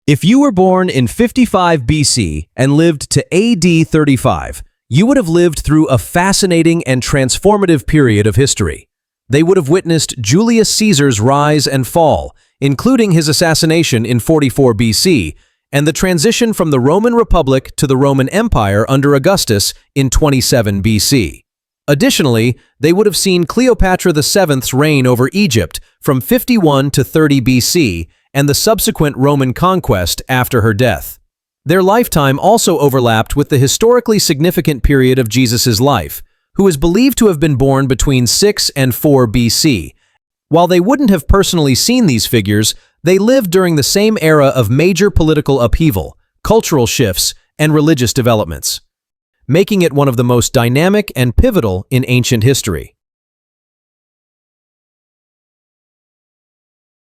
If you were born in 55 BC and lived to AD 35, you would have lived through a fascinating and transformative period of history. They would have witnessed Julius Caesar's rise and fall, including his assassination in 44 BC, and the transition from the Roman Republic to the Roman Empire under Augustus in 27 BC. Additionally, they would have seen Cleopatra VII's reign over Egypt from 51 to 30 BC and the subsequent Roman conquest after her death. Their lifetime also overlapped with the historically significant period of Jesus' life, who is believed to have been born between 6 and 4 BC. While they wouldn't have personally seen these figures, they lived during the same era of major political upheaval, cultural shifts, and religious developments, making it one of the most dynamic and pivotal in ancient history.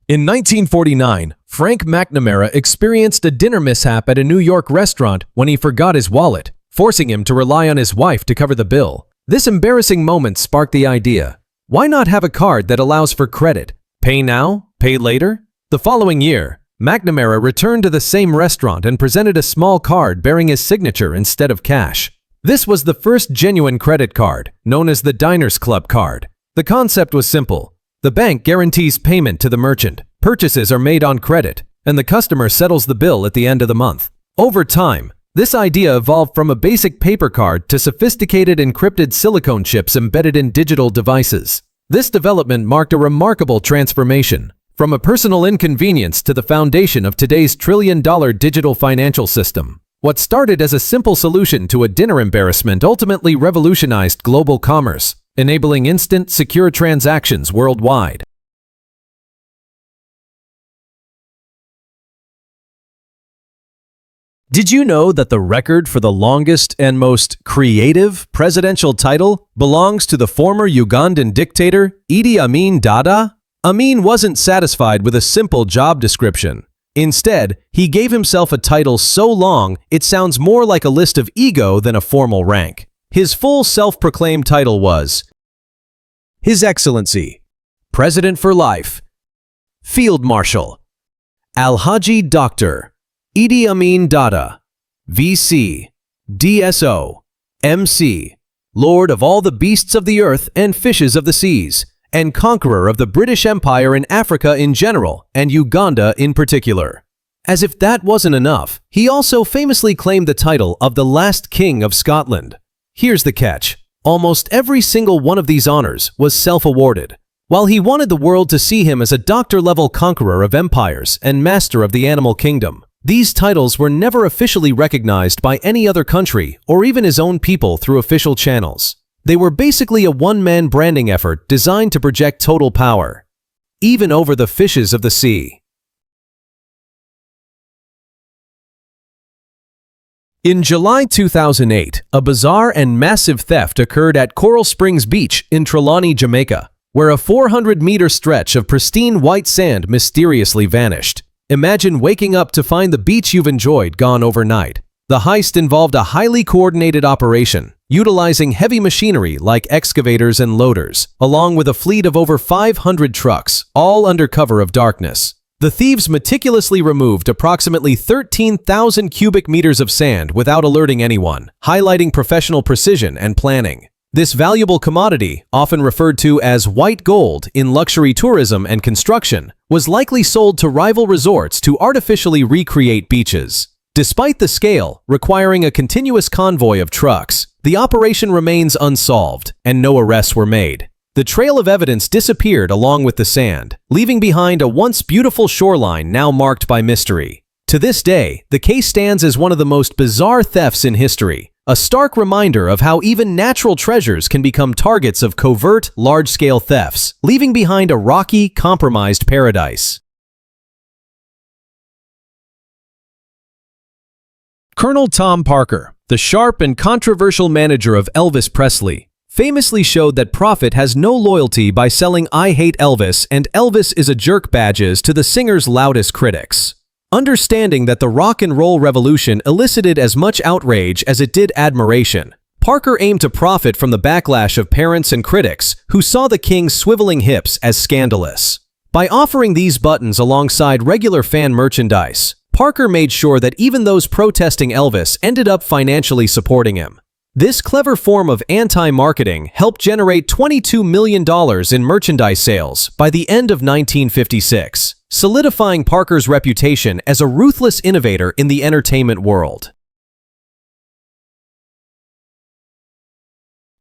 In 1949, Frank McNamara experienced a dinner mishap at a New York restaurant when he forgot his wallet, forcing him to rely on his wife to cover the bill. This embarrassing moment sparked the idea, why not have a card that allows for credit? Pay now, pay later? The following year, McNamara returned to the same restaurant and presented a small card bearing his signature instead of cash. This was the first genuine credit card, known as the Diners Club card. The concept was simple. The bank guarantees payment to the merchant, purchases are made on credit, and the customer settles the bill at the end of the month. Over time, this idea evolved from a basic paper card to sophisticated encrypted silicone chips embedded in digital devices. This development marked a remarkable transformation, from a personal inconvenience to the foundation of today's trillion-dollar digital financial system. What started as a simple solution to a dinner embarrassment ultimately revolutionized global commerce, enabling instant, secure transactions worldwide. Did you know that the record for the longest and most creative presidential title belongs to the former Ugandan dictator Idi Amin Dada? Amin wasn't satisfied with a simple job description. Instead, he gave himself a title so long it sounds more like a list of ego than a formal rank. His full self-proclaimed title was His Excellency, President for Life, Field Marshal, Alhaji Dr. Idi Amin Dada, VC, DSO, MC, Lord of all the beasts of the earth and fishes of the seas, and conqueror of the British Empire in Africa in general and Uganda in particular. As if that wasn't enough, he also famously claimed the title of the last king of Scotland. Here's the catch. Almost every single one of these honors was self-awarded. While he wanted the world to see him as a doctor-level conqueror of empires and master of the animal kingdom, these titles were never officially recognized by any other country or even his own people through official channels. They were basically a one-man branding effort designed to project total power, even over the fishes of the sea. In July 2008, a bizarre and massive theft occurred at Coral Springs Beach in Trelawney, Jamaica, where a 400-meter stretch of pristine white sand mysteriously vanished. Imagine waking up to find the beach you've enjoyed gone overnight. The heist involved a highly coordinated operation, utilizing heavy machinery like excavators and loaders, along with a fleet of over 500 trucks, all under cover of darkness. The thieves meticulously removed approximately 13,000 cubic meters of sand without alerting anyone, highlighting professional precision and planning. This valuable commodity, often referred to as white gold in luxury tourism and construction, was likely sold to rival resorts to artificially recreate beaches. Despite the scale, requiring a continuous convoy of trucks, the operation remains unsolved, and no arrests were made. The trail of evidence disappeared along with the sand, leaving behind a once beautiful shoreline now marked by mystery. To this day, the case stands as one of the most bizarre thefts in history, a stark reminder of how even natural treasures can become targets of covert, large-scale thefts, leaving behind a rocky, compromised paradise. Colonel Tom Parker, the sharp and controversial manager of Elvis Presley, famously showed that profit has no loyalty by selling "I Hate Elvis" and "Elvis is a Jerk" badges to the singer's loudest critics. Understanding that the rock and roll revolution elicited as much outrage as it did admiration, Parker aimed to profit from the backlash of parents and critics who saw the king's swiveling hips as scandalous. By offering these buttons alongside regular fan merchandise, Parker made sure that even those protesting Elvis ended up financially supporting him. This clever form of anti-marketing helped generate $22 million in merchandise sales by the end of 1956, solidifying Parker's reputation as a ruthless innovator in the entertainment world.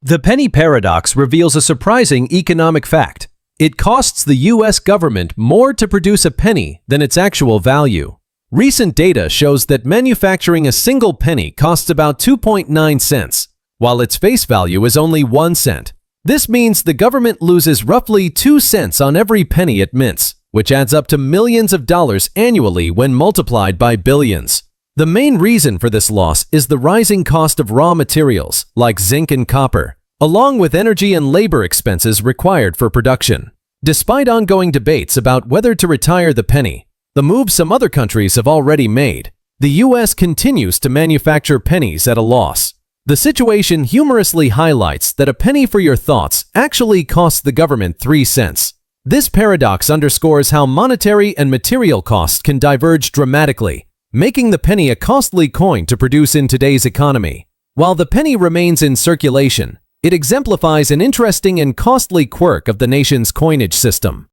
The penny paradox reveals a surprising economic fact. It costs the U.S. government more to produce a penny than its actual value. Recent data shows that manufacturing a single penny costs about 2.9 cents, while its face value is only 1 cent. This means the government loses roughly 2 cents on every penny it mints, which adds up to millions of dollars annually when multiplied by billions. The main reason for this loss is the rising cost of raw materials like zinc and copper, along with energy and labor expenses required for production. Despite ongoing debates about whether to retire the penny, the move some other countries have already made, the U.S. continues to manufacture pennies at a loss. The situation humorously highlights that a penny for your thoughts actually costs the government 3 cents. This paradox underscores how monetary and material costs can diverge dramatically, making the penny a costly coin to produce in today's economy. While the penny remains in circulation, it exemplifies an interesting and costly quirk of the nation's coinage system.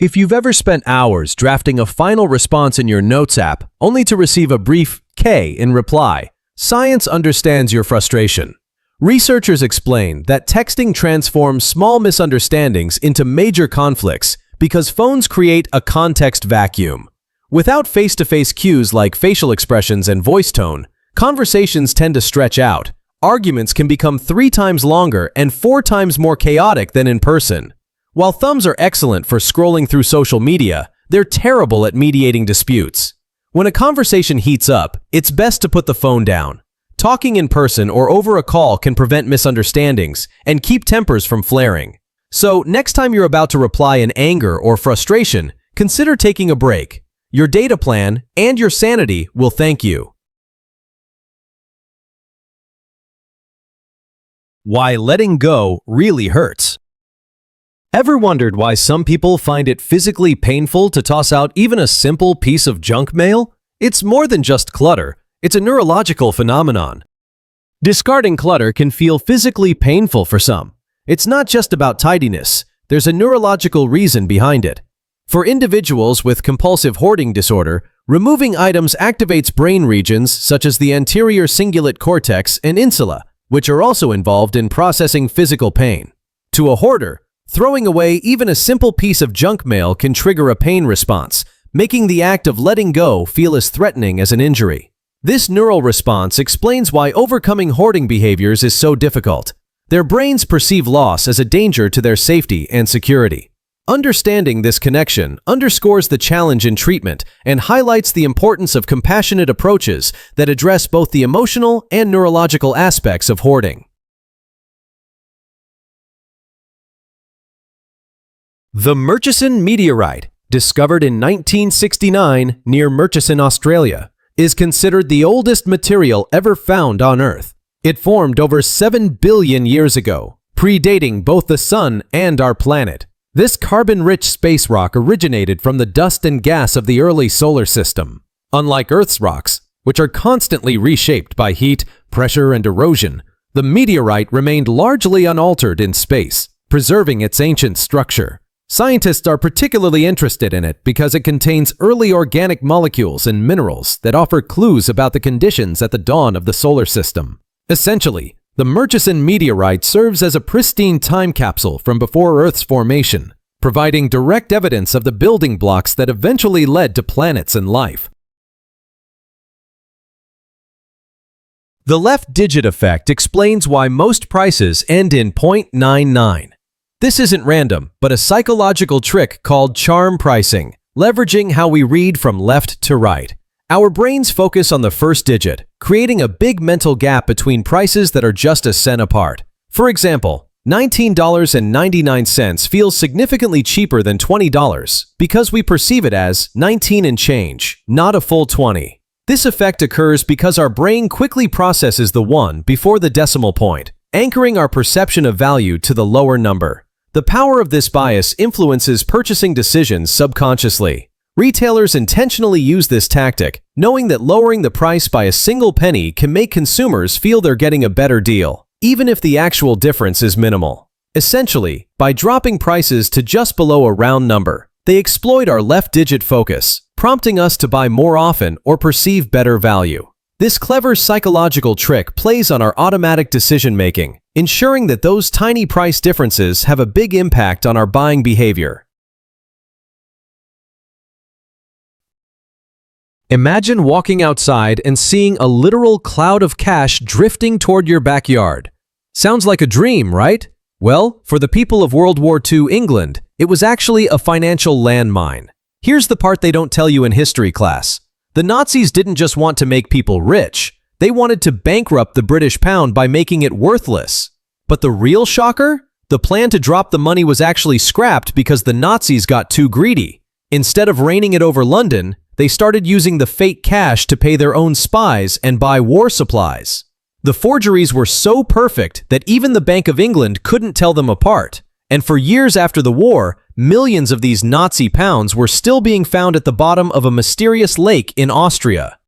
If you've ever spent hours drafting a final response in your Notes app only to receive a brief K in reply, science understands your frustration. Researchers explain that texting transforms small misunderstandings into major conflicts because phones create a context vacuum. Without face-to-face cues like facial expressions and voice tone, conversations tend to stretch out. Arguments can become 3 times longer and 4 times more chaotic than in person. While thumbs are excellent for scrolling through social media, they're terrible at mediating disputes. When a conversation heats up, it's best to put the phone down. Talking in person or over a call can prevent misunderstandings and keep tempers from flaring. So, next time you're about to reply in anger or frustration, consider taking a break. Your data plan and your sanity will thank you. Why letting go really hurts. Ever wondered why some people find it physically painful to toss out even a simple piece of junk mail? It's more than just clutter. It's a neurological phenomenon. Discarding clutter can feel physically painful for some. It's not just about tidiness. There's a neurological reason behind it. For individuals with compulsive hoarding disorder, removing items activates brain regions such as the anterior cingulate cortex and insula, which are also involved in processing physical pain. To a hoarder, throwing away even a simple piece of junk mail can trigger a pain response, making the act of letting go feel as threatening as an injury. This neural response explains why overcoming hoarding behaviors is so difficult. Their brains perceive loss as a danger to their safety and security. Understanding this connection underscores the challenge in treatment and highlights the importance of compassionate approaches that address both the emotional and neurological aspects of hoarding. The Murchison meteorite, discovered in 1969 near Murchison, Australia, is considered the oldest material ever found on Earth. It formed over 7 billion years ago, predating both the Sun and our planet. This carbon-rich space rock originated from the dust and gas of the early solar system. Unlike Earth's rocks, which are constantly reshaped by heat, pressure, and erosion, the meteorite remained largely unaltered in space, preserving its ancient structure. Scientists are particularly interested in it because it contains early organic molecules and minerals that offer clues about the conditions at the dawn of the solar system. Essentially, the Murchison meteorite serves as a pristine time capsule from before Earth's formation, providing direct evidence of the building blocks that eventually led to planets and life. The left digit effect explains why most prices end in 0.99. This isn't random, but a psychological trick called charm pricing, leveraging how we read from left to right. Our brains focus on the first digit, creating a big mental gap between prices that are just a cent apart. For example, $19.99 feels significantly cheaper than $20 because we perceive it as 19 and change, not a full 20. This effect occurs because our brain quickly processes the 1 before the decimal point, anchoring our perception of value to the lower number. The The power of this bias influences purchasing decisions subconsciously. Retailers intentionally use this tactic, knowing that lowering the price by a single penny can make consumers feel they're getting a better deal, even if the actual difference is minimal. Essentially, by dropping prices to just below a round number, they exploit our left-digit focus, prompting us to buy more often or perceive better value. This clever psychological trick plays on our automatic decision-making, ensuring that those tiny price differences have a big impact on our buying behavior. Imagine walking outside and seeing a literal cloud of cash drifting toward your backyard. Sounds like a dream, right? Well, for the people of World War II England, it was actually a financial landmine. Here's the part they don't tell you in history class. The Nazis didn't just want to make people rich. They wanted to bankrupt the British pound by making it worthless. But the real shocker? The plan to drop the money was actually scrapped because the Nazis got too greedy. Instead of raining it over London, they started using the fake cash to pay their own spies and buy war supplies. The forgeries were so perfect that even the Bank of England couldn't tell them apart. And for years after the war, millions of these Nazi pounds were still being found at the bottom of a mysterious lake in Austria.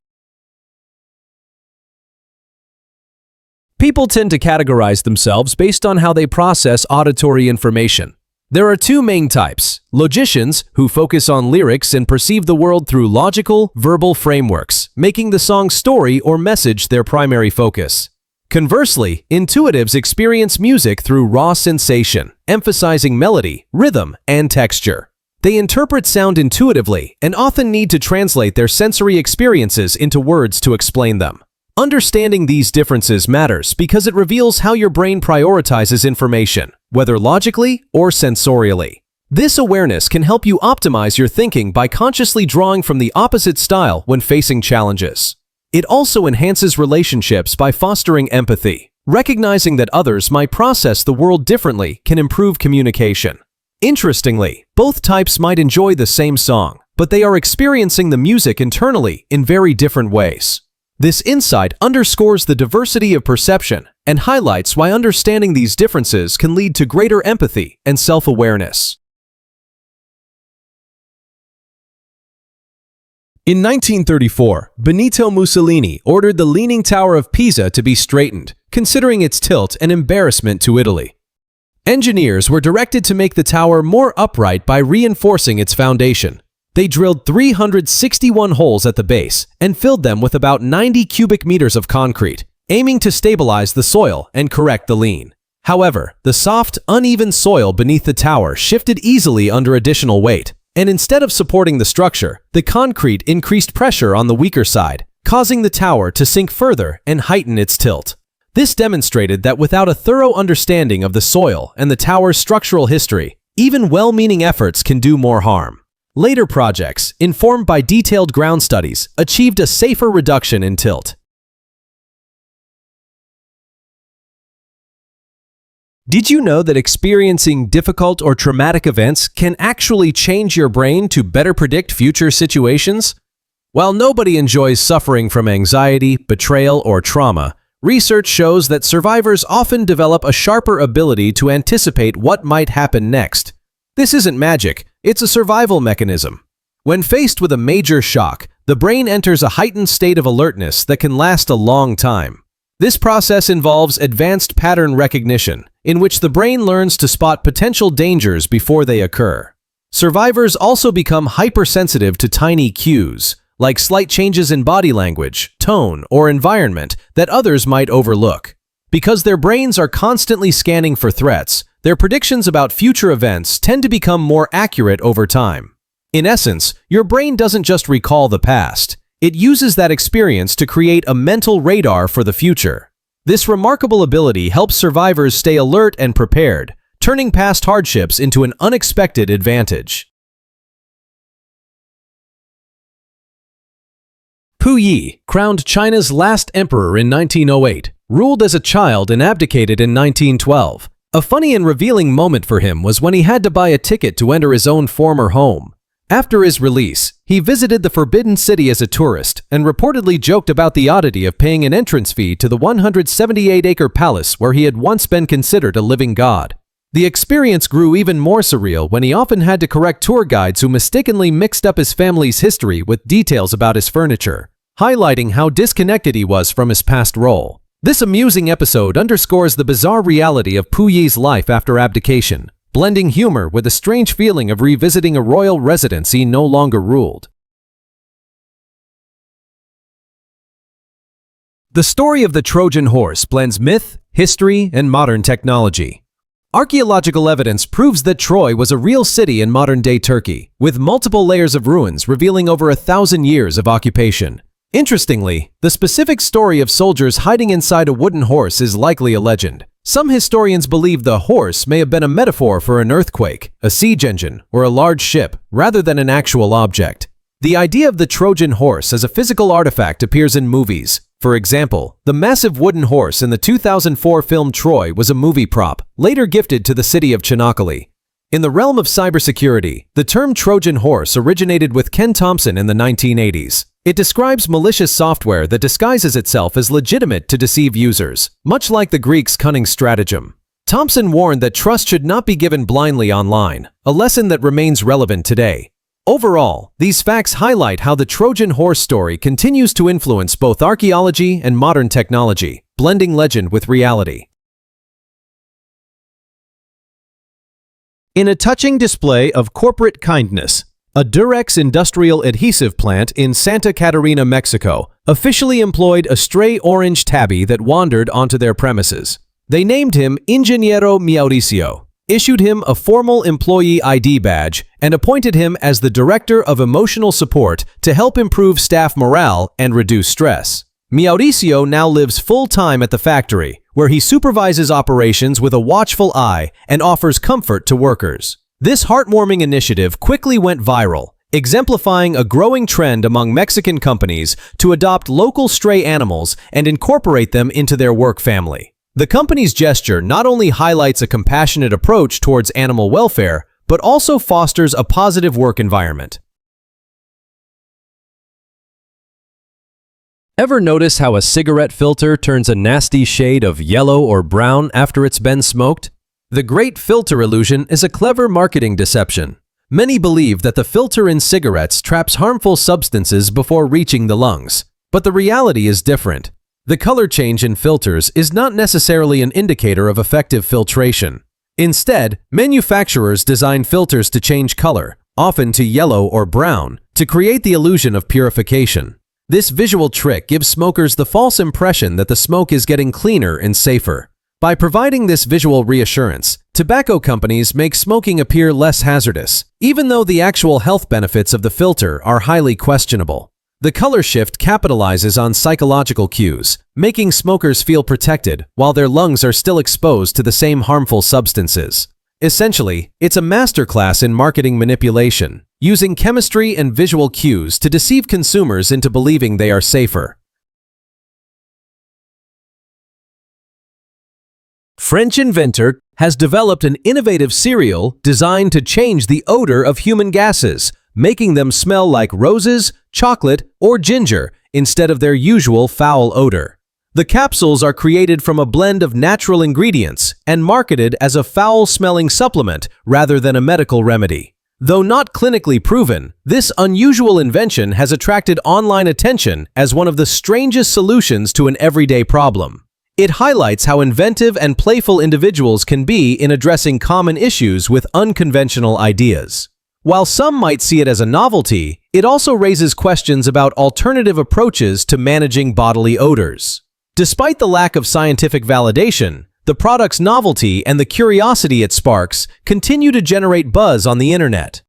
People tend to categorize themselves based on how they process auditory information. There are two main types: logicians, who focus on lyrics and perceive the world through logical, verbal frameworks, making the song's story or message their primary focus. Conversely, intuitives experience music through raw sensation, emphasizing melody, rhythm, and texture. They interpret sound intuitively and often need to translate their sensory experiences into words to explain them. Understanding these differences matters because it reveals how your brain prioritizes information, whether logically or sensorially. This awareness can help you optimize your thinking by consciously drawing from the opposite style when facing challenges. It also enhances relationships by fostering empathy. Recognizing that others might process the world differently can improve communication. Interestingly, both types might enjoy the same song, but they are experiencing the music internally in very different ways. This insight underscores the diversity of perception and highlights why understanding these differences can lead to greater empathy and self-awareness. In 1934, Benito Mussolini ordered the Leaning Tower of Pisa to be straightened, considering its tilt an embarrassment to Italy. Engineers were directed to make the tower more upright by reinforcing its foundation. They drilled 361 holes at the base and filled them with about 90 cubic meters of concrete, aiming to stabilize the soil and correct the lean. However, the soft, uneven soil beneath the tower shifted easily under additional weight, and instead of supporting the structure, the concrete increased pressure on the weaker side, causing the tower to sink further and heighten its tilt. This demonstrated that without a thorough understanding of the soil and the tower's structural history, even well-meaning efforts can do more harm. Later projects, informed by detailed ground studies, achieved a safer reduction in tilt. Did you know that experiencing difficult or traumatic events can actually change your brain to better predict future situations? While nobody enjoys suffering from anxiety, betrayal, or trauma, research shows that survivors often develop a sharper ability to anticipate what might happen next. This isn't magic, it's a survival mechanism. When faced with a major shock, the brain enters a heightened state of alertness that can last a long time. This process involves advanced pattern recognition, in which the brain learns to spot potential dangers before they occur. Survivors also become hypersensitive to tiny cues, like slight changes in body language, tone, or environment that others might overlook. Because their brains are constantly scanning for threats, their predictions about future events tend to become more accurate over time. In essence, your brain doesn't just recall the past. It uses that experience to create a mental radar for the future. This remarkable ability helps survivors stay alert and prepared, turning past hardships into an unexpected advantage. Puyi, crowned China's last emperor in 1908, ruled as a child and abdicated in 1912. A funny and revealing moment for him was when he had to buy a ticket to enter his own former home. After his release, he visited the Forbidden City as a tourist and reportedly joked about the oddity of paying an entrance fee to the 178-acre palace where he had once been considered a living god. The experience grew even more surreal when he often had to correct tour guides who mistakenly mixed up his family's history with details about his furniture, highlighting how disconnected he was from his past role. This amusing episode underscores the bizarre reality of Puyi's life after abdication, blending humor with a strange feeling of revisiting a royal residence he no longer ruled. The story of the Trojan horse blends myth, history, and modern technology. Archaeological evidence proves that Troy was a real city in modern-day Turkey, with multiple layers of ruins revealing over 1,000 years of occupation. Interestingly, the specific story of soldiers hiding inside a wooden horse is likely a legend. Some historians believe the horse may have been a metaphor for an earthquake, a siege engine, or a large ship, rather than an actual object. The idea of the Trojan horse as a physical artifact appears in movies. For example, the massive wooden horse in the 2004 film Troy was a movie prop, later gifted to the city of Çanakkale. In the realm of cybersecurity, the term Trojan horse originated with Ken Thompson in the 1980s. It describes malicious software that disguises itself as legitimate to deceive users, much like the Greeks' cunning stratagem. Thompson warned that trust should not be given blindly online, a lesson that remains relevant today. Overall, these facts highlight how the Trojan horse story continues to influence both archaeology and modern technology, blending legend with reality. In a touching display of corporate kindness, a Durex industrial adhesive plant in Santa Catarina, Mexico, officially employed a stray orange tabby that wandered onto their premises. They named him Ingeniero Mauricio, issued him a formal employee ID badge, and appointed him as the Director of Emotional Support to help improve staff morale and reduce stress. Mauricio now lives full-time at the factory, where he supervises operations with a watchful eye and offers comfort to workers. This heartwarming initiative quickly went viral, exemplifying a growing trend among Mexican companies to adopt local stray animals and incorporate them into their work family. The company's gesture not only highlights a compassionate approach towards animal welfare, but also fosters a positive work environment. Ever notice how a cigarette filter turns a nasty shade of yellow or brown after it's been smoked? The great filter illusion is a clever marketing deception. Many believe that the filter in cigarettes traps harmful substances before reaching the lungs, but the reality is different. The color change in filters is not necessarily an indicator of effective filtration. Instead, manufacturers design filters to change color, often to yellow or brown, to create the illusion of purification. This visual trick gives smokers the false impression that the smoke is getting cleaner and safer. By providing this visual reassurance, tobacco companies make smoking appear less hazardous, even though the actual health benefits of the filter are highly questionable. The color shift capitalizes on psychological cues, making smokers feel protected while their lungs are still exposed to the same harmful substances. Essentially, it's a masterclass in marketing manipulation, using chemistry and visual cues to deceive consumers into believing they are safer. French inventor has developed an innovative cereal designed to change the odor of human gases, making them smell like roses, chocolate, or ginger instead of their usual foul odor. The capsules are created from a blend of natural ingredients and marketed as a foul-smelling supplement rather than a medical remedy. Though not clinically proven, this unusual invention has attracted online attention as one of the strangest solutions to an everyday problem. It highlights how inventive and playful individuals can be in addressing common issues with unconventional ideas. While some might see it as a novelty, it also raises questions about alternative approaches to managing bodily odors. Despite the lack of scientific validation, the product's novelty and the curiosity it sparks continue to generate buzz on the internet.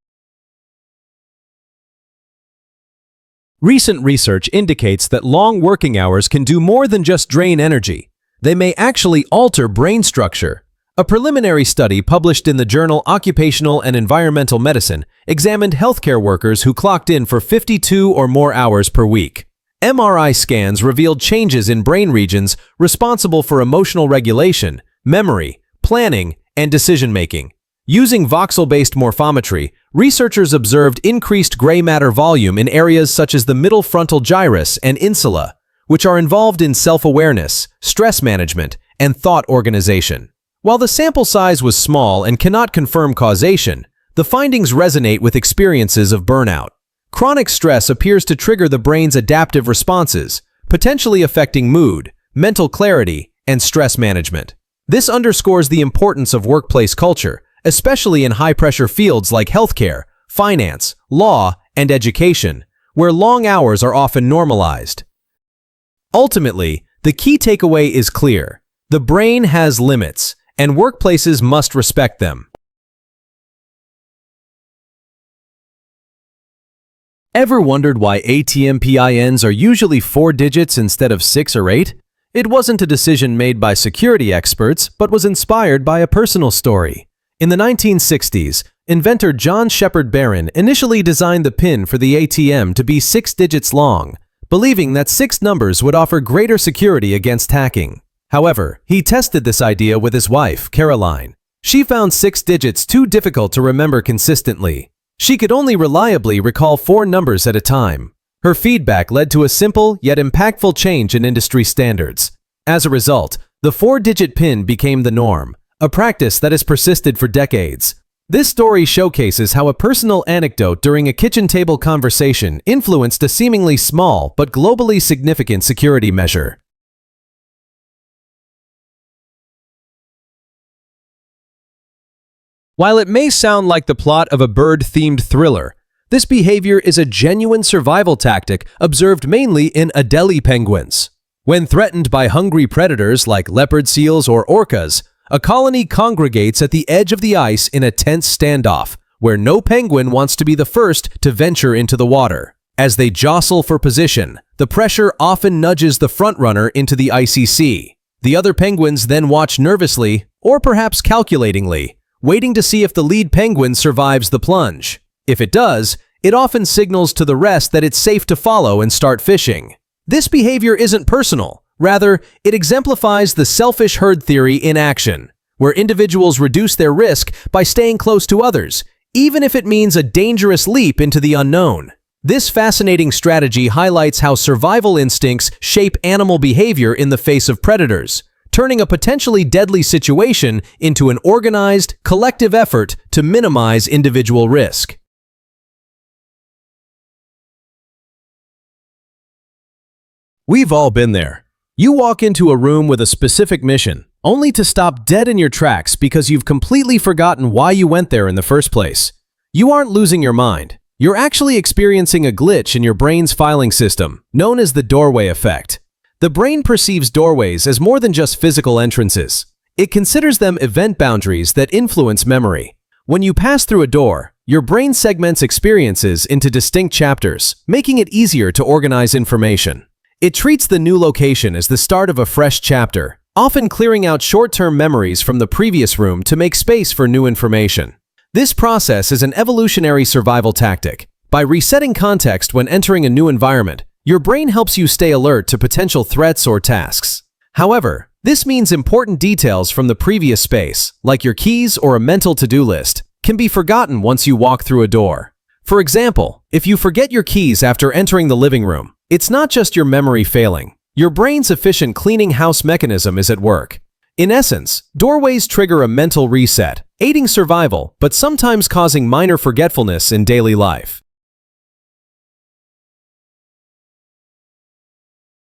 Recent research indicates that long working hours can do more than just drain energy. They may actually alter brain structure. A preliminary study published in the journal Occupational and Environmental Medicine examined healthcare workers who clocked in for 52 or more hours per week. MRI scans revealed changes in brain regions responsible for emotional regulation, memory, planning, and decision-making. Using voxel-based morphometry, researchers observed increased gray matter volume in areas such as the middle frontal gyrus and insula, which are involved in self-awareness, stress management, and thought organization. While the sample size was small and cannot confirm causation, the findings resonate with experiences of burnout. Chronic stress appears to trigger the brain's adaptive responses, potentially affecting mood, mental clarity, and stress management. This underscores the importance of workplace culture, especially in high-pressure fields like healthcare, finance, law, and education, where long hours are often normalized. Ultimately, the key takeaway is clear. The brain has limits, and workplaces must respect them. Ever wondered why ATM PINs are usually 4 digits instead of 6 or 8? It wasn't a decision made by security experts, but was inspired by a personal story. In the 1960s, inventor John Shepard Barron initially designed the PIN for the ATM to be 6 digits long, believing that 6 numbers would offer greater security against hacking. However, he tested this idea with his wife, Caroline. She found 6 digits too difficult to remember consistently. She could only reliably recall 4 numbers at a time. Her feedback led to a simple yet impactful change in industry standards. As a result, the 4-digit PIN became the norm, a practice that has persisted for decades. This story showcases how a personal anecdote during a kitchen table conversation influenced a seemingly small but globally significant security measure. While it may sound like the plot of a bird-themed thriller, this behavior is a genuine survival tactic observed mainly in Adelie penguins. When threatened by hungry predators like leopard seals or orcas, a colony congregates at the edge of the ice in a tense standoff, where no penguin wants to be the first to venture into the water. As they jostle for position, the pressure often nudges the frontrunner into the icy sea. The other penguins then watch nervously, or perhaps calculatingly, waiting to see if the lead penguin survives the plunge. If it does, it often signals to the rest that it's safe to follow and start fishing. This behavior isn't personal. Rather, it exemplifies the selfish herd theory in action, where individuals reduce their risk by staying close to others, even if it means a dangerous leap into the unknown. This fascinating strategy highlights how survival instincts shape animal behavior in the face of predators, turning a potentially deadly situation into an organized, collective effort to minimize individual risk. We've all been there. You walk into a room with a specific mission, only to stop dead in your tracks because you've completely forgotten why you went there in the first place. You aren't losing your mind. You're actually experiencing a glitch in your brain's filing system, known as the doorway effect. The brain perceives doorways as more than just physical entrances. It considers them event boundaries that influence memory. When you pass through a door, your brain segments experiences into distinct chapters, making it easier to organize information. It treats the new location as the start of a fresh chapter, often clearing out short-term memories from the previous room to make space for new information. This process is an evolutionary survival tactic. By resetting context when entering a new environment, your brain helps you stay alert to potential threats or tasks. However, this means important details from the previous space, like your keys or a mental to-do list, can be forgotten once you walk through a door. For example, if you forget your keys after entering the living room, it's not just your memory failing. Your brain's efficient cleaning house mechanism is at work. In essence, doorways trigger a mental reset, aiding survival, but sometimes causing minor forgetfulness in daily life.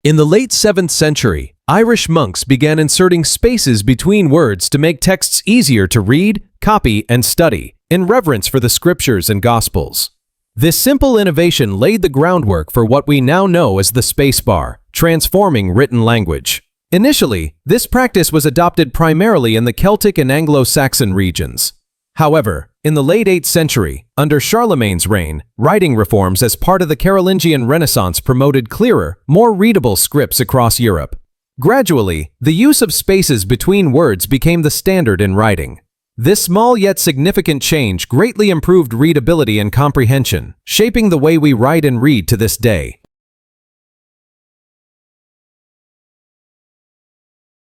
In the late 7th century, Irish monks began inserting spaces between words to make texts easier to read, copy, and study, in reverence for the scriptures and gospels. This simple innovation laid the groundwork for what we now know as the spacebar, transforming written language. Initially, this practice was adopted primarily in the Celtic and Anglo-Saxon regions. However, in the late 8th century, under Charlemagne's reign, writing reforms as part of the Carolingian Renaissance promoted clearer, more readable scripts across Europe. Gradually, the use of spaces between words became the standard in writing. This small yet significant change greatly improved readability and comprehension, shaping the way we write and read to this day.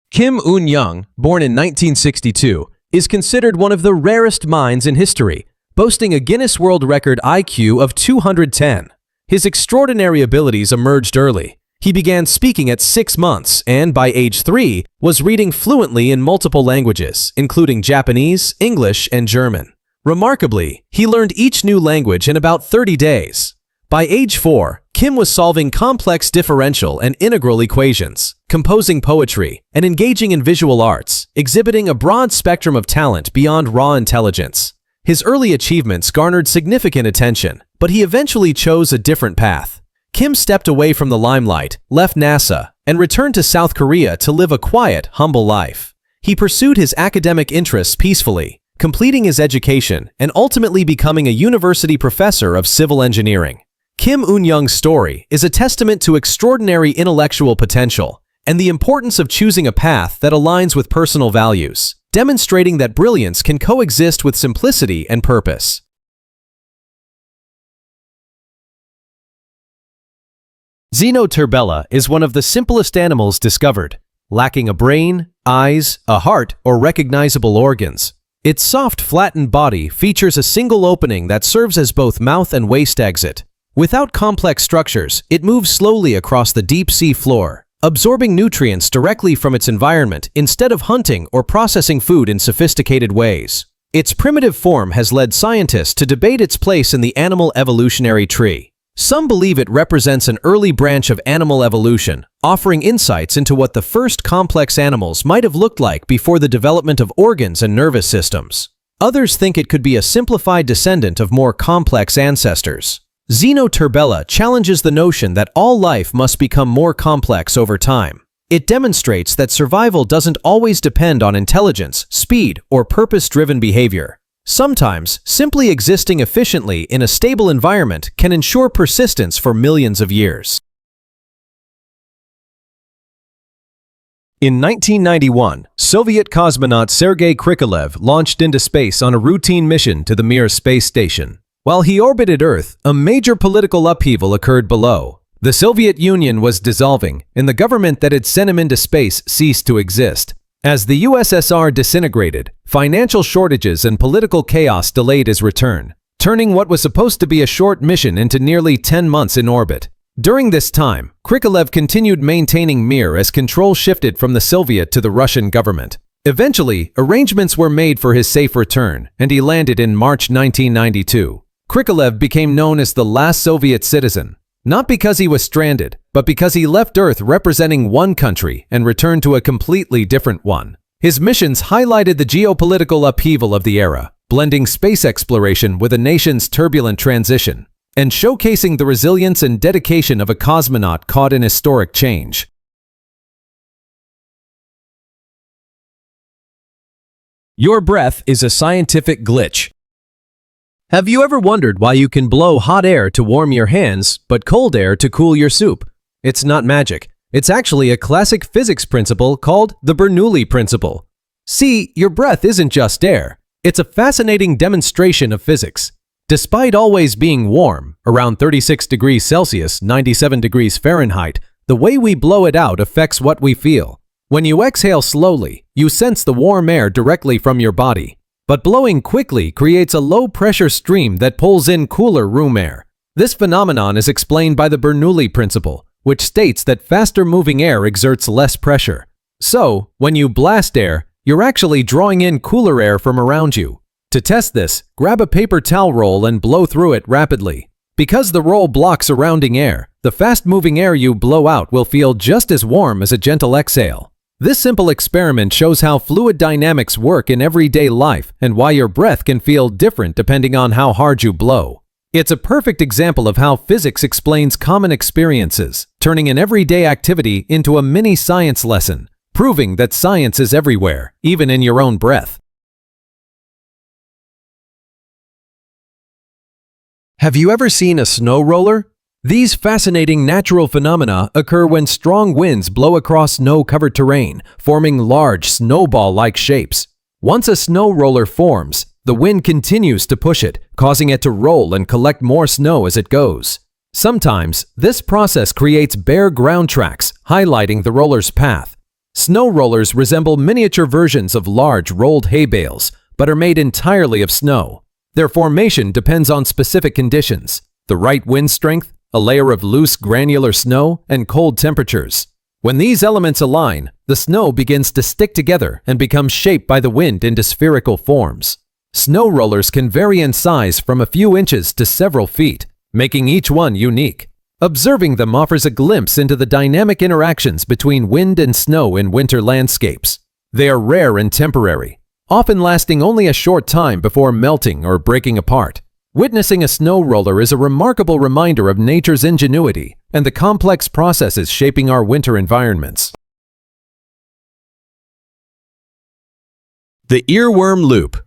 Kim Un-young, born in 1962, is considered one of the rarest minds in history, boasting a Guinness World Record IQ of 210. His extraordinary abilities emerged early. He began speaking at 6 months and, by age 3, was reading fluently in multiple languages, including Japanese, English, and German. Remarkably, he learned each new language in about 30 days. By age 4, Kim was solving complex differential and integral equations, composing poetry, and engaging in visual arts, exhibiting a broad spectrum of talent beyond raw intelligence. His early achievements garnered significant attention, but he eventually chose a different path. Kim stepped away from the limelight, left NASA, and returned to South Korea to live a quiet, humble life. He pursued his academic interests peacefully, completing his education and ultimately becoming a university professor of civil engineering. Kim Un-young's story is a testament to extraordinary intellectual potential and the importance of choosing a path that aligns with personal values, demonstrating that brilliance can coexist with simplicity and purpose. Xenoturbella is one of the simplest animals discovered, lacking a brain, eyes, a heart, or recognizable organs. Its soft, flattened body features a single opening that serves as both mouth and waste exit. Without complex structures, it moves slowly across the deep sea floor, absorbing nutrients directly from its environment instead of hunting or processing food in sophisticated ways. Its primitive form has led scientists to debate its place in the animal evolutionary tree. Some believe it represents an early branch of animal evolution, offering insights into what the first complex animals might have looked like before the development of organs and nervous systems. Others think it could be a simplified descendant of more complex ancestors. Xenoturbella challenges the notion that all life must become more complex over time. It demonstrates that survival doesn't always depend on intelligence, speed, or purpose-driven behavior. Sometimes, simply existing efficiently in a stable environment can ensure persistence for millions of years. In 1991, Soviet cosmonaut Sergei Krikalev launched into space on a routine mission to the Mir space station. While he orbited Earth, a major political upheaval occurred below. The Soviet Union was dissolving, and the government that had sent him into space ceased to exist. As the USSR disintegrated, financial shortages and political chaos delayed his return, turning what was supposed to be a short mission into nearly 10 months in orbit. During this time, Krikalev continued maintaining Mir as control shifted from the Soviet to the Russian government. Eventually, arrangements were made for his safe return, and he landed in March 1992. Krikalev became known as the last Soviet citizen, not because he was stranded, but because he left Earth representing one country and returned to a completely different one. His missions highlighted the geopolitical upheaval of the era, blending space exploration with a nation's turbulent transition, and showcasing the resilience and dedication of a cosmonaut caught in historic change. Your breath is a scientific glitch. Have you ever wondered why you can blow hot air to warm your hands, but cold air to cool your soup? It's not magic. It's actually a classic physics principle called the Bernoulli principle. See, your breath isn't just air. It's a fascinating demonstration of physics. Despite always being warm, around 36 degrees Celsius, 97 degrees Fahrenheit, the way we blow it out affects what we feel. When you exhale slowly, you sense the warm air directly from your body. But blowing quickly creates a low-pressure stream that pulls in cooler room air. This phenomenon is explained by the Bernoulli principle, which states that faster-moving air exerts less pressure. So, when you blast air, you're actually drawing in cooler air from around you. To test this, grab a paper towel roll and blow through it rapidly. Because the roll blocks surrounding air, the fast-moving air you blow out will feel just as warm as a gentle exhale. This simple experiment shows how fluid dynamics work in everyday life and why your breath can feel different depending on how hard you blow. It's a perfect example of how physics explains common experiences, turning an everyday activity into a mini science lesson, proving that science is everywhere, even in your own breath. Have you ever seen a snow roller? These fascinating natural phenomena occur when strong winds blow across snow-covered terrain, forming large snowball-like shapes. Once a snow roller forms, the wind continues to push it, causing it to roll and collect more snow as it goes. Sometimes, this process creates bare ground tracks, highlighting the roller's path. Snow rollers resemble miniature versions of large rolled hay bales, but are made entirely of snow. Their formation depends on specific conditions: the right wind strength, a layer of loose granular snow, and cold temperatures. When these elements align, the snow begins to stick together and becomes shaped by the wind into spherical forms. Snow rollers can vary in size from a few inches to several feet, making each one unique. Observing them offers a glimpse into the dynamic interactions between wind and snow in winter landscapes. They are rare and temporary, often lasting only a short time before melting or breaking apart. Witnessing a snow roller is a remarkable reminder of nature's ingenuity and the complex processes shaping our winter environments. The earworm loop.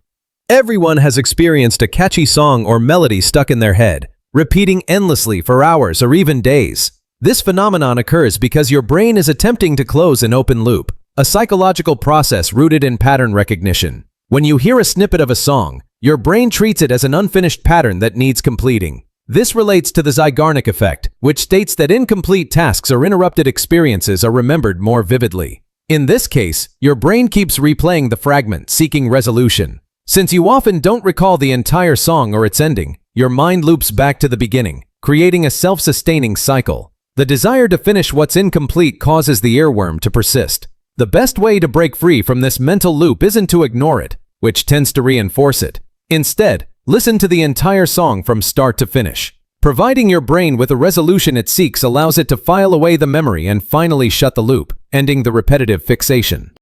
Everyone has experienced a catchy song or melody stuck in their head, repeating endlessly for hours or even days. This phenomenon occurs because your brain is attempting to close an open loop, a psychological process rooted in pattern recognition. When you hear a snippet of a song, your brain treats it as an unfinished pattern that needs completing. This relates to the Zeigarnik effect, which states that incomplete tasks or interrupted experiences are remembered more vividly. In this case, your brain keeps replaying the fragment, seeking resolution. Since you often don't recall the entire song or its ending, your mind loops back to the beginning, creating a self-sustaining cycle. The desire to finish what's incomplete causes the earworm to persist. The best way to break free from this mental loop isn't to ignore it, which tends to reinforce it. Instead, listen to the entire song from start to finish. Providing your brain with a resolution it seeks allows it to file away the memory and finally shut the loop, ending the repetitive fixation.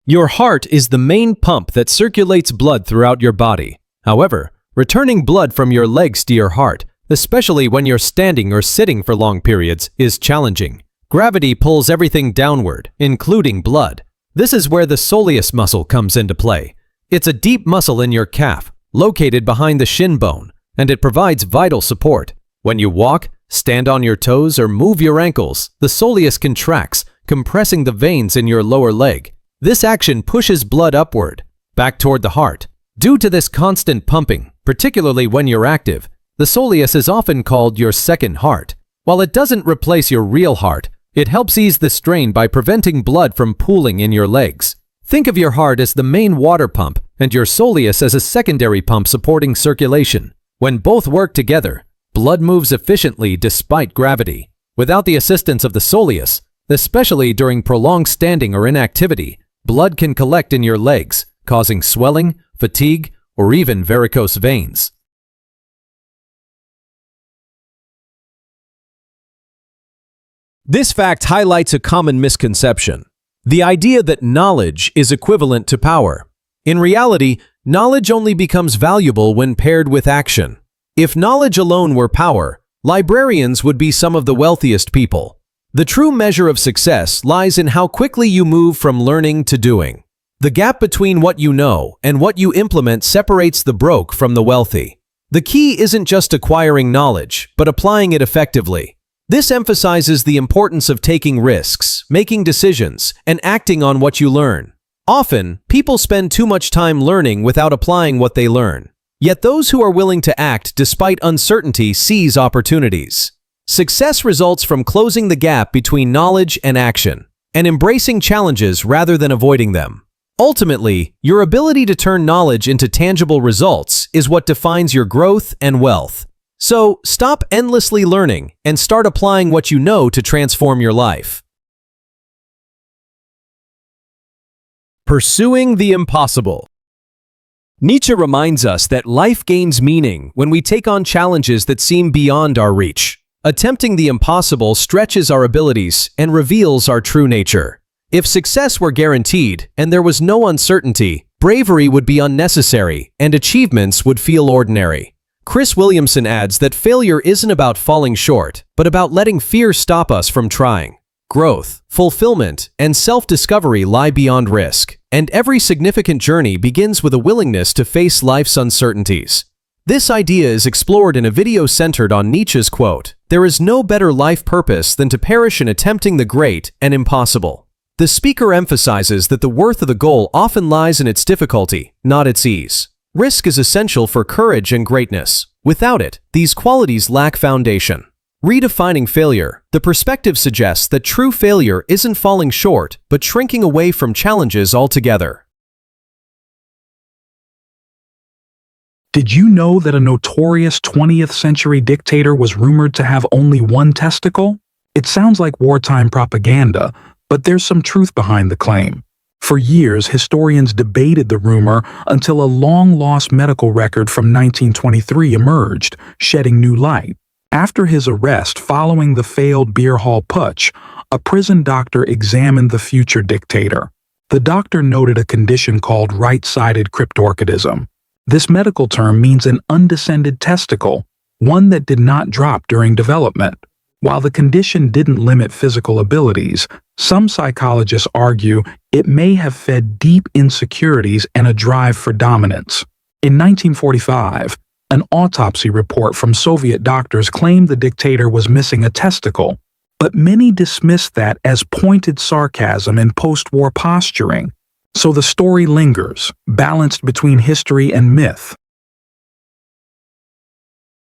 Your heart is the main pump that circulates blood throughout your body. However, returning blood from your legs to your heart, especially when you're standing or sitting for long periods, is challenging. Gravity pulls everything downward, including blood. This is where the soleus muscle comes into play. It's a deep muscle in your calf, located behind the shin bone, and it provides vital support. When you walk, stand on your toes, or move your ankles, the soleus contracts, compressing the veins in your lower leg. This action pushes blood upward, back toward the heart. Due to this constant pumping, particularly when you're active, the soleus is often called your second heart. While it doesn't replace your real heart, it helps ease the strain by preventing blood from pooling in your legs. Think of your heart as the main water pump and your soleus as a secondary pump supporting circulation. When both work together, blood moves efficiently despite gravity. Without the assistance of the soleus, especially during prolonged standing or inactivity, blood can collect in your legs, causing swelling, fatigue, or even varicose veins. This fact highlights a common misconception: the idea that knowledge is equivalent to power. In reality, knowledge only becomes valuable when paired with action. If knowledge alone were power, librarians would be some of the wealthiest people. The true measure of success lies in how quickly you move from learning to doing. The gap between what you know and what you implement separates the broke from the wealthy. The key isn't just acquiring knowledge, but applying it effectively. This emphasizes the importance of taking risks, making decisions, and acting on what you learn. Often, people spend too much time learning without applying what they learn. Yet those who are willing to act despite uncertainty seize opportunities. Success results from closing the gap between knowledge and action, and embracing challenges rather than avoiding them. Ultimately, your ability to turn knowledge into tangible results is what defines your growth and wealth. So, stop endlessly learning and start applying what you know to transform your life. Pursuing the impossible. Nietzsche reminds us that life gains meaning when we take on challenges that seem beyond our reach. Attempting the impossible stretches our abilities and reveals our true nature. If success were guaranteed and there was no uncertainty, bravery would be unnecessary and achievements would feel ordinary. Chris Williamson adds that failure isn't about falling short, but about letting fear stop us from trying. Growth, fulfillment, and self-discovery lie beyond risk, and every significant journey begins with a willingness to face life's uncertainties. This idea is explored in a video centered on Nietzsche's quote, "There is no better life purpose than to perish in attempting the great and impossible." The speaker emphasizes that the worth of the goal often lies in its difficulty, not its ease. Risk is essential for courage and greatness. Without it, these qualities lack foundation. Redefining failure, the perspective suggests that true failure isn't falling short, but shrinking away from challenges altogether. Did you know that a notorious 20th century dictator was rumored to have only one testicle? It sounds like wartime propaganda, but there's some truth behind the claim. For years, historians debated the rumor until a long-lost medical record from 1923 emerged, shedding new light. After his arrest following the failed beer hall putsch, a prison doctor examined the future dictator. The doctor noted a condition called right-sided cryptorchidism. This medical term means an undescended testicle, one that did not drop during development. While the condition didn't limit physical abilities, some psychologists argue it may have fed deep insecurities and a drive for dominance. In 1945, an autopsy report from Soviet doctors claimed the dictator was missing a testicle, but many dismissed that as pointed sarcasm and post-war posturing. So the story lingers, balanced between history and myth.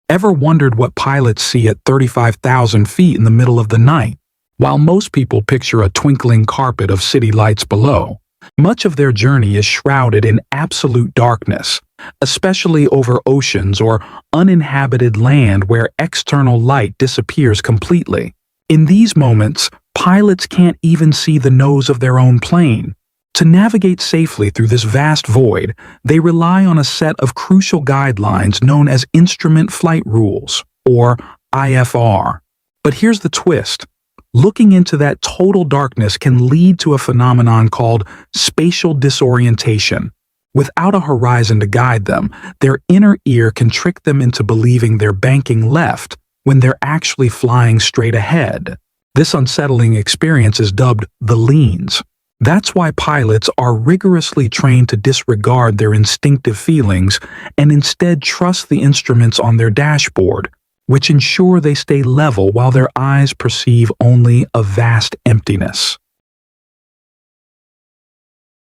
Ever wondered what pilots see at 35,000 feet in the middle of the night? While most people picture a twinkling carpet of city lights below, much of their journey is shrouded in absolute darkness, especially over oceans or uninhabited land where external light disappears completely. In these moments, pilots can't even see the nose of their own plane. To navigate safely through this vast void, they rely on a set of crucial guidelines known as Instrument Flight Rules, or IFR. But here's the twist. Looking into that total darkness can lead to a phenomenon called spatial disorientation. Without a horizon to guide them, their inner ear can trick them into believing they're banking left when they're actually flying straight ahead. This unsettling experience is dubbed the leans. That's why pilots are rigorously trained to disregard their instinctive feelings and instead trust the instruments on their dashboard, which ensure they stay level while their eyes perceive only a vast emptiness.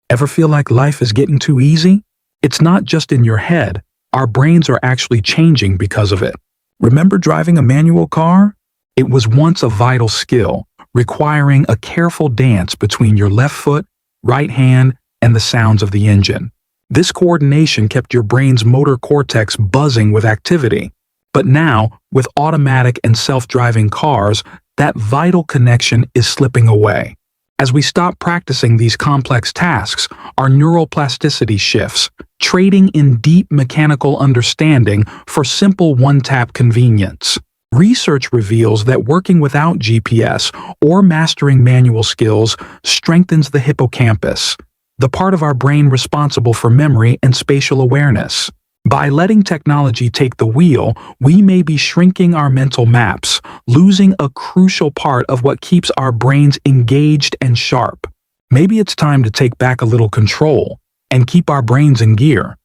Ever feel like life is getting too easy? It's not just in your head. Our brains are actually changing because of it. Remember driving a manual car? It was once a vital skill, requiring a careful dance between your left foot, right hand, and the sounds of the engine. This coordination kept your brain's motor cortex buzzing with activity. But now, with automatic and self-driving cars, that vital connection is slipping away. As we stop practicing these complex tasks, our neural plasticity shifts, trading in deep mechanical understanding for simple one-tap convenience. Research reveals that working without GPS or mastering manual skills strengthens the hippocampus, the part of our brain responsible for memory and spatial awareness. By letting technology take the wheel, we may be shrinking our mental maps, losing a crucial part of what keeps our brains engaged and sharp. Maybe it's time to take back a little control and keep our brains in gear.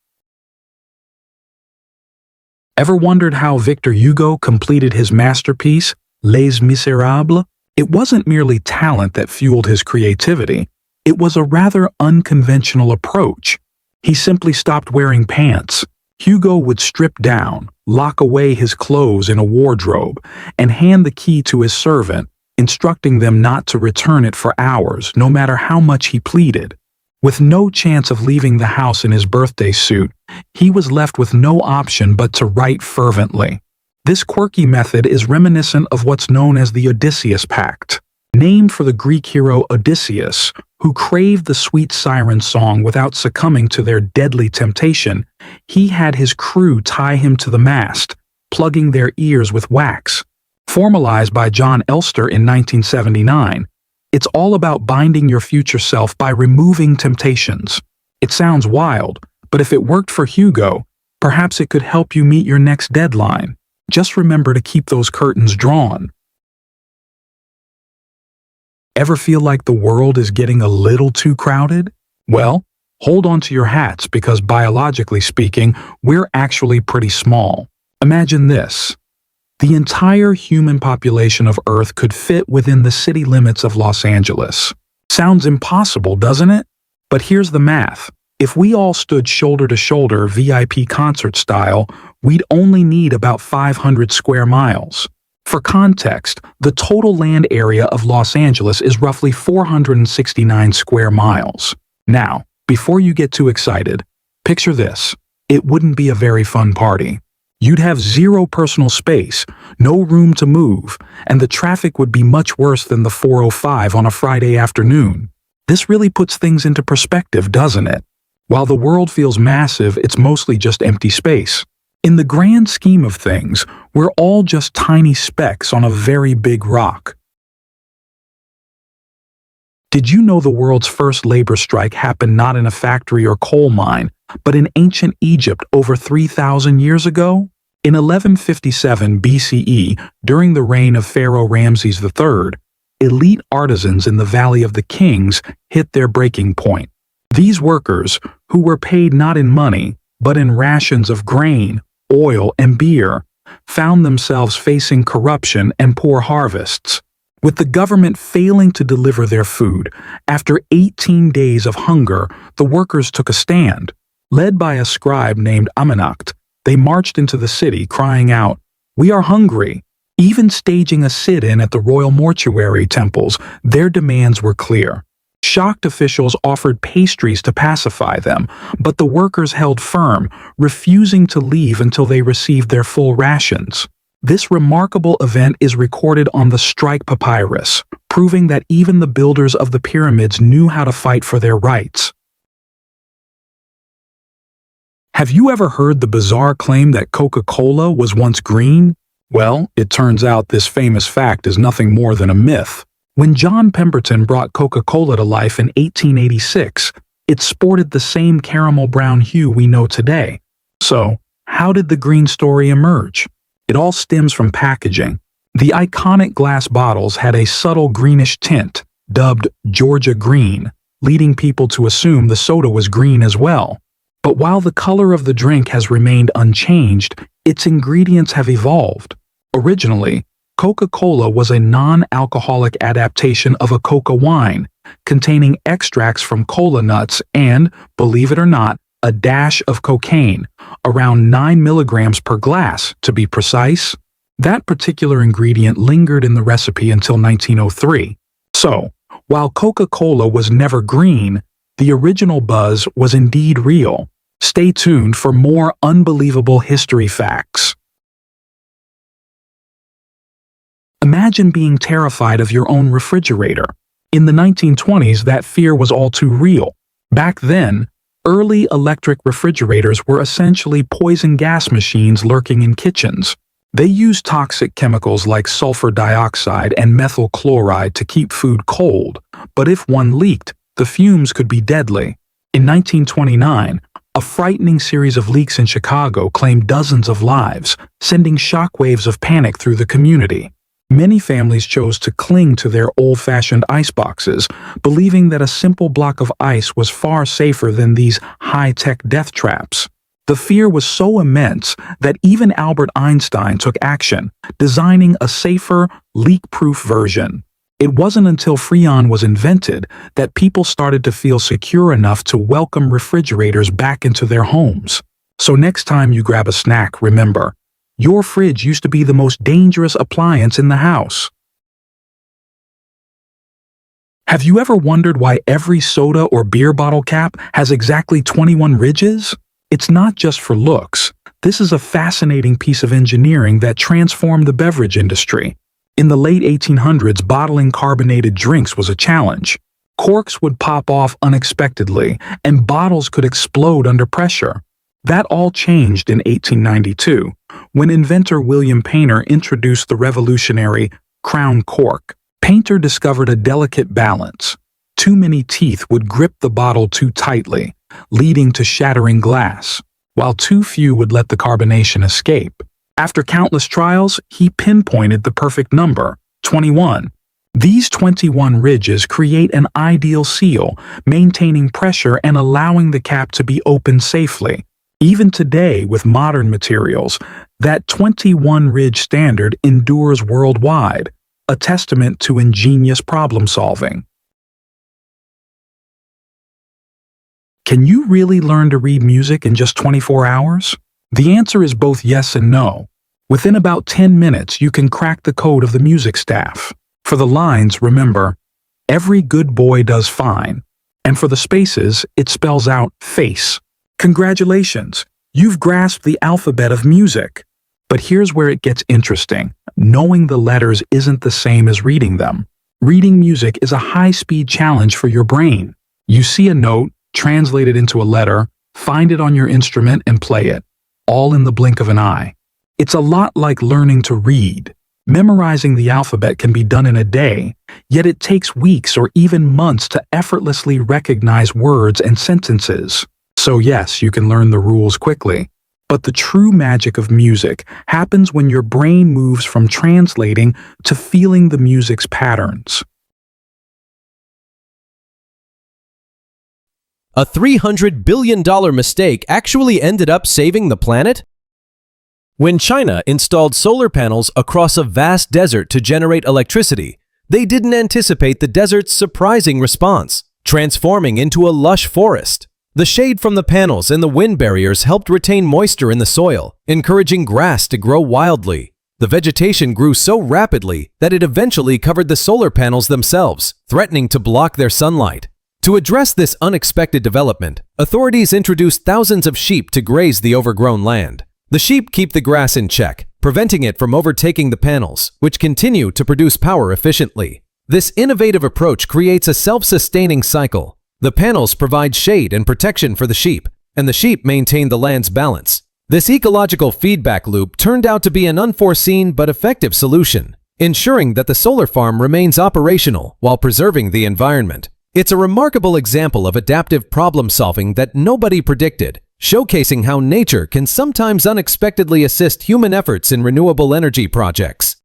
Ever wondered how Victor Hugo completed his masterpiece, Les Misérables? It wasn't merely talent that fueled his creativity. It was a rather unconventional approach. He simply stopped wearing pants. Hugo would strip down, lock away his clothes in a wardrobe, and hand the key to his servant, instructing them not to return it for hours, no matter how much he pleaded. With no chance of leaving the house in his birthday suit, he was left with no option but to write fervently. This quirky method is reminiscent of what's known as the Odysseus Pact. Named for the Greek hero Odysseus, who craved the sweet siren song without succumbing to their deadly temptation, he had his crew tie him to the mast, plugging their ears with wax. Formalized by John Elster in 1979, it's all about binding your future self by removing temptations. It sounds wild, but if it worked for Hugo, perhaps it could help you meet your next deadline. Just remember to keep those curtains drawn. Ever feel like the world is getting a little too crowded? Well, hold on to your hats because biologically speaking, we're actually pretty small. Imagine this. The entire human population of Earth could fit within the city limits of Los Angeles. Sounds impossible, doesn't it? But here's the math. If we all stood shoulder to shoulder VIP concert style, we'd only need about 500 square miles. For context, the total land area of Los Angeles is roughly 469 square miles. Now, before you get too excited, picture this. it wouldn't be a very fun party. You'd have zero personal space, no room to move, and the traffic would be much worse than the 405 on a Friday afternoon. This really puts things into perspective, doesn't it? While the world feels massive, it's mostly just empty space. In the grand scheme of things, we're all just tiny specks on a very big rock. Did you know the world's first labor strike happened not in a factory or coal mine, but in ancient Egypt over 3,000 years ago? In 1157 BCE, during the reign of Pharaoh Ramses III, elite artisans in the Valley of the Kings hit their breaking point. These workers, who were paid not in money, but in rations of grain, oil, and beer, found themselves facing corruption and poor harvests. With the government failing to deliver their food, after 18 days of hunger, the workers took a stand. Led by a scribe named Amenacht, they marched into the city crying out, "We are hungry!" Even staging a sit-in at the royal mortuary temples, their demands were clear. Shocked officials offered pastries to pacify them, but the workers held firm, refusing to leave until they received their full rations. This remarkable event is recorded on the strike papyrus, proving that even the builders of the pyramids knew how to fight for their rights. Have you ever heard the bizarre claim that Coca-Cola was once green? Well, it turns out this famous fact is nothing more than a myth. When John Pemberton brought Coca-Cola to life in 1886, it sported the same caramel brown hue we know today. So, how did the green story emerge? It all stems from packaging. The iconic glass bottles had a subtle greenish tint, dubbed Georgia green, leading people to assume the soda was green as well. But while the color of the drink has remained unchanged, its ingredients have evolved. Originally, Coca-Cola was a non-alcoholic adaptation of a coca wine, containing extracts from cola nuts and, believe it or not, a dash of cocaine, around 9 milligrams per glass, to be precise. That particular ingredient lingered in the recipe until 1903. So, while Coca-Cola was never green, the original buzz was indeed real. Stay tuned for more unbelievable history facts. Imagine being terrified of your own refrigerator. In the 1920s, that fear was all too real. Back then, early electric refrigerators were essentially poison gas machines lurking in kitchens. They used toxic chemicals like sulfur dioxide and methyl chloride to keep food cold, but if one leaked, the fumes could be deadly. In 1929, a frightening series of leaks in Chicago claimed dozens of lives, sending shockwaves of panic through the community. Many families chose to cling to their old-fashioned ice boxes, believing that a simple block of ice was far safer than these high-tech death traps. The fear was so immense that even Albert Einstein took action, designing a safer, leak-proof version. It wasn't until Freon was invented that people started to feel secure enough to welcome refrigerators back into their homes. So next time you grab a snack, remember, your fridge used to be the most dangerous appliance in the house. Have you ever wondered why every soda or beer bottle cap has exactly 21 ridges? It's not just for looks. This is a fascinating piece of engineering that transformed the beverage industry. In the late 1800s, bottling carbonated drinks was a challenge. Corks would pop off unexpectedly, and bottles could explode under pressure. That all changed in 1892, when inventor William Painter introduced the revolutionary crown cork. Painter discovered a delicate balance. Too many teeth would grip the bottle too tightly, leading to shattering glass, while too few would let the carbonation escape. After countless trials, he pinpointed the perfect number, 21. These 21 ridges create an ideal seal, maintaining pressure and allowing the cap to be opened safely. Even today, with modern materials, that 21-ridge standard endures worldwide, a testament to ingenious problem-solving. Can you really learn to read music in just 24 hours? The answer is both yes and no. Within about 10 minutes, you can crack the code of the music staff. For the lines, remember, every good boy does fine. And for the spaces, it spells out face. Congratulations! You've grasped the alphabet of music. But here's where it gets interesting. Knowing the letters isn't the same as reading them. Reading music is a high-speed challenge for your brain. You see a note, translate it into a letter, find it on your instrument and play it, all in the blink of an eye. It's a lot like learning to read. Memorizing the alphabet can be done in a day, yet it takes weeks or even months to effortlessly recognize words and sentences. So yes, you can learn the rules quickly. But the true magic of music happens when your brain moves from translating to feeling the music's patterns. A $300 billion mistake actually ended up saving the planet? When China installed solar panels across a vast desert to generate electricity, they didn't anticipate the desert's surprising response, transforming into a lush forest. The shade from the panels and the wind barriers helped retain moisture in the soil, encouraging grass to grow wildly. The vegetation grew so rapidly that it eventually covered the solar panels themselves, threatening to block their sunlight. To address this unexpected development, authorities introduced thousands of sheep to graze the overgrown land. The sheep keep the grass in check, preventing it from overtaking the panels, which continue to produce power efficiently. This innovative approach creates a self-sustaining cycle. The panels provide shade and protection for the sheep, and the sheep maintain the land's balance. This ecological feedback loop turned out to be an unforeseen but effective solution, ensuring that the solar farm remains operational while preserving the environment. It's a remarkable example of adaptive problem-solving that nobody predicted, showcasing how nature can sometimes unexpectedly assist human efforts in renewable energy projects.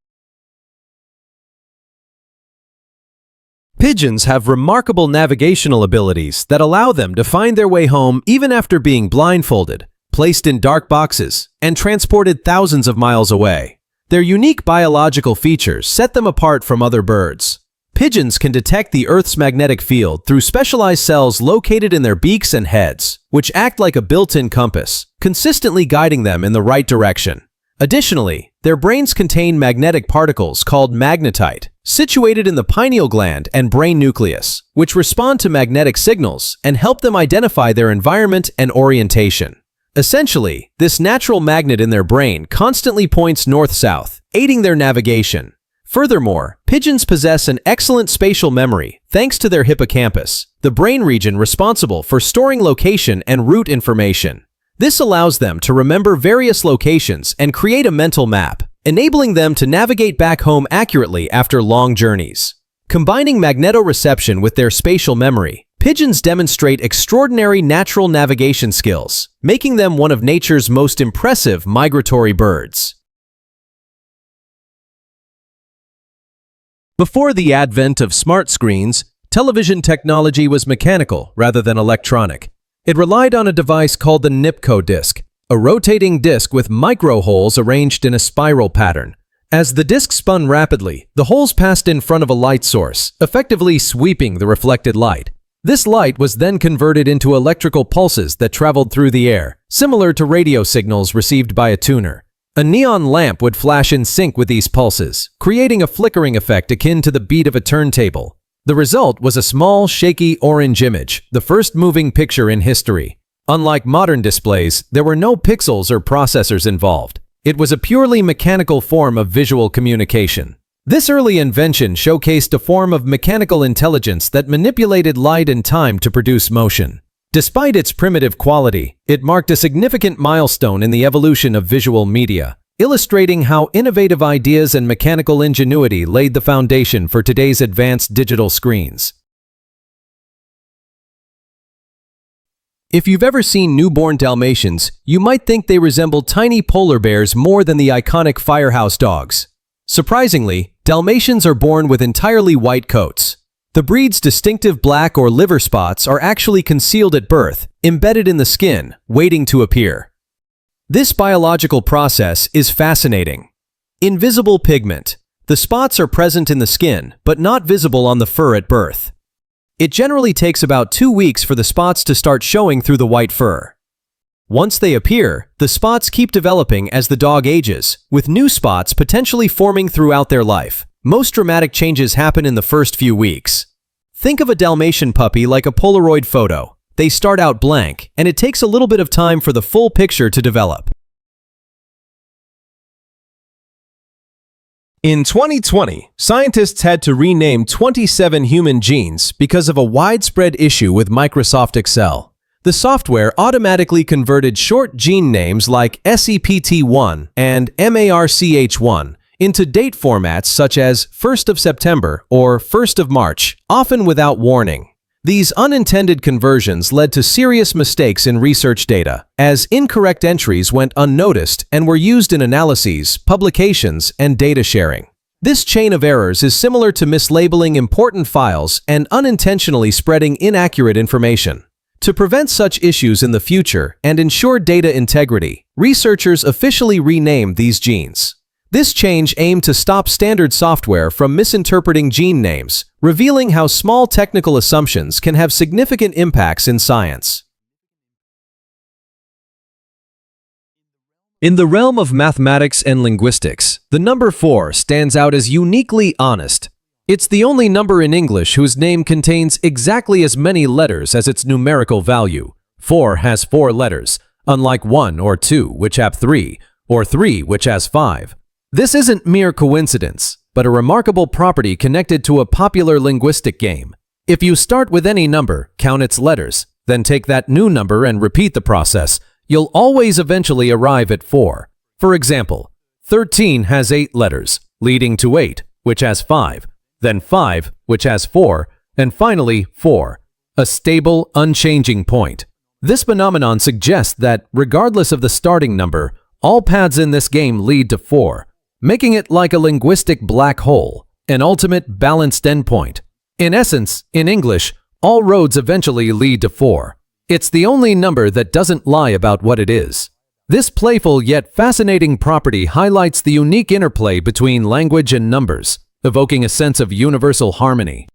Pigeons have remarkable navigational abilities that allow them to find their way home even after being blindfolded, placed in dark boxes, and transported thousands of miles away. Their unique biological features set them apart from other birds. Pigeons can detect the Earth's magnetic field through specialized cells located in their beaks and heads, which act like a built-in compass, consistently guiding them in the right direction. Additionally, their brains contain magnetic particles called magnetite, situated in the pineal gland and brain nucleus, which respond to magnetic signals and help them identify their environment and orientation. Essentially, this natural magnet in their brain constantly points north-south, aiding their navigation. Furthermore, pigeons possess an excellent spatial memory thanks to their hippocampus, the brain region responsible for storing location and route information. This allows them to remember various locations and create a mental map, enabling them to navigate back home accurately after long journeys. Combining magnetoreception with their spatial memory, pigeons demonstrate extraordinary natural navigation skills, making them one of nature's most impressive migratory birds. Before the advent of smart screens, television technology was mechanical rather than electronic. It relied on a device called the NIPCO disc, a rotating disc with micro holes arranged in a spiral pattern. As the disc spun rapidly, the holes passed in front of a light source, effectively sweeping the reflected light. This light was then converted into electrical pulses that traveled through the air, similar to radio signals received by a tuner. A neon lamp would flash in sync with these pulses, creating a flickering effect akin to the beat of a turntable. The result was a small, shaky orange image, the first moving picture in history. Unlike modern displays, there were no pixels or processors involved. It was a purely mechanical form of visual communication. This early invention showcased a form of mechanical intelligence that manipulated light and time to produce motion. Despite its primitive quality, it marked a significant milestone in the evolution of visual media, illustrating how innovative ideas and mechanical ingenuity laid the foundation for today's advanced digital screens. If you've ever seen newborn Dalmatians, you might think they resemble tiny polar bears more than the iconic firehouse dogs. Surprisingly, Dalmatians are born with entirely white coats. The breed's distinctive black or liver spots are actually concealed at birth, embedded in the skin, waiting to appear. This biological process is fascinating. Invisible pigment. The spots are present in the skin, but not visible on the fur at birth. It generally takes about 2 weeks for the spots to start showing through the white fur. Once they appear, the spots keep developing as the dog ages, with new spots potentially forming throughout their life. Most dramatic changes happen in the first few weeks. Think of a Dalmatian puppy like a Polaroid photo. They start out blank, and it takes a little bit of time for the full picture to develop. In 2020, scientists had to rename 27 human genes because of a widespread issue with Microsoft Excel. The software automatically converted short gene names like SEPT1 and MARCH1 into date formats such as 1st of September or 1st of March, often without warning. These unintended conversions led to serious mistakes in research data, as incorrect entries went unnoticed and were used in analyses, publications, and data sharing. This chain of errors is similar to mislabeling important files and unintentionally spreading inaccurate information. To prevent such issues in the future and ensure data integrity, researchers officially renamed these genes. This change aimed to stop standard software from misinterpreting gene names, revealing how small technical assumptions can have significant impacts in science. In the realm of mathematics and linguistics, the number 4 stands out as uniquely honest. It's the only number in English whose name contains exactly as many letters as its numerical value. 4 has 4 letters, unlike 1 or 2, which have 3, or 3, which has 5. This isn't mere coincidence, but a remarkable property connected to a popular linguistic game. If you start with any number, count its letters, then take that new number and repeat the process, you'll always eventually arrive at 4. For example, 13 has 8 letters, leading to 8, which has 5, then 5, which has 4, and finally 4, a stable, unchanging point. This phenomenon suggests that, regardless of the starting number, all paths in this game lead to 4. Making it like a linguistic black hole, an ultimate balanced endpoint. In essence, in English, all roads eventually lead to 4. It's the only number that doesn't lie about what it is. This playful yet fascinating property highlights the unique interplay between language and numbers, evoking a sense of universal harmony.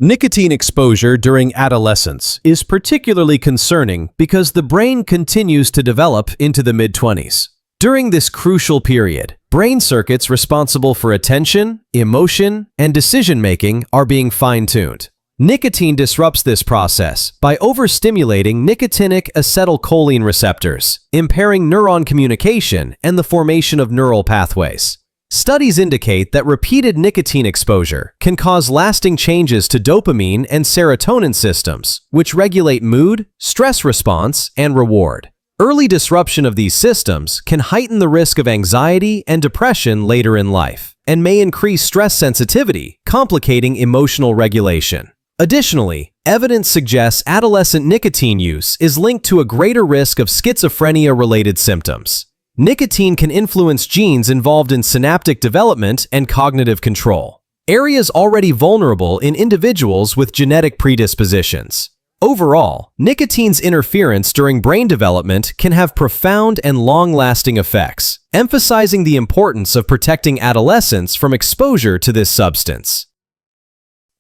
Nicotine exposure during adolescence is particularly concerning because the brain continues to develop into the mid-20s. During this crucial period, brain circuits responsible for attention, emotion, and decision-making are being fine-tuned. Nicotine disrupts this process by overstimulating nicotinic acetylcholine receptors, impairing neuron communication and the formation of neural pathways. Studies indicate that repeated nicotine exposure can cause lasting changes to dopamine and serotonin systems, which regulate mood, stress response, and reward. Early disruption of these systems can heighten the risk of anxiety and depression later in life, and may increase stress sensitivity, complicating emotional regulation. Additionally, evidence suggests adolescent nicotine use is linked to a greater risk of schizophrenia-related symptoms. Nicotine can influence genes involved in synaptic development and cognitive control, areas already vulnerable in individuals with genetic predispositions. Overall, nicotine's interference during brain development can have profound and long-lasting effects, emphasizing the importance of protecting adolescents from exposure to this substance.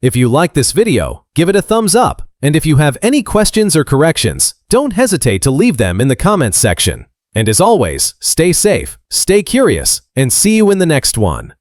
If you like this video, give it a thumbs up, and if you have any questions or corrections, don't hesitate to leave them in the comments section. And as always, stay safe, stay curious, and see you in the next one.